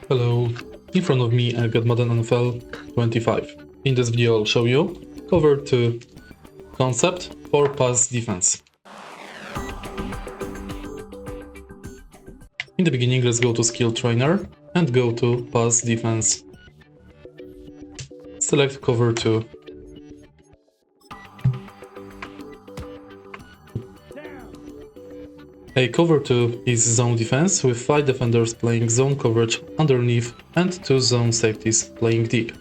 Hello, in front of me I got Madden NFL 25. In this video I'll show you cover 2 concept for pass defense. In the beginning let's go to skill trainer and go to pass defense. Select cover 2. A cover 2 is zone defense with 5 defenders playing zone coverage underneath and 2 zone safeties playing deep.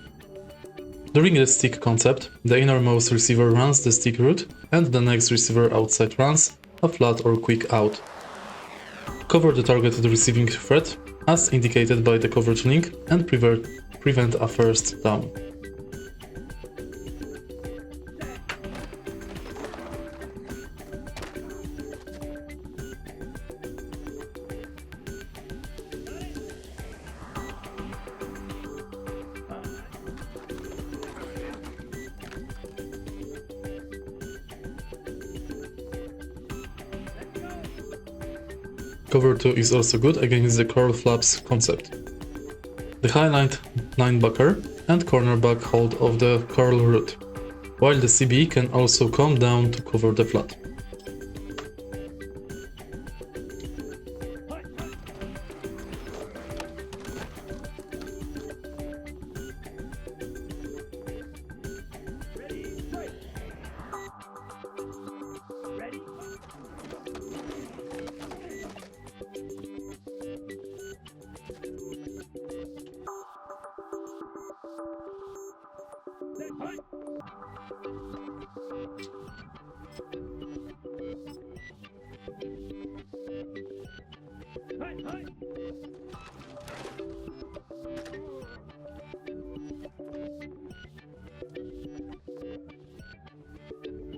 During the stick concept, the innermost receiver runs the stick route and the next receiver outside runs a flat or quick out. Cover the targeted receiving threat as indicated by the coverage link and prevent a first down. Cover 2 is also good against the curl flaps concept. The highlight linebacker and cornerback hold of the curl route, while the CB can also come down to cover the flat.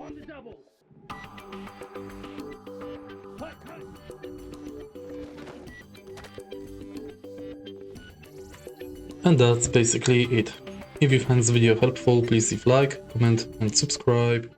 On the double. And that's basically it. If you find this video helpful, please leave like, comment and subscribe.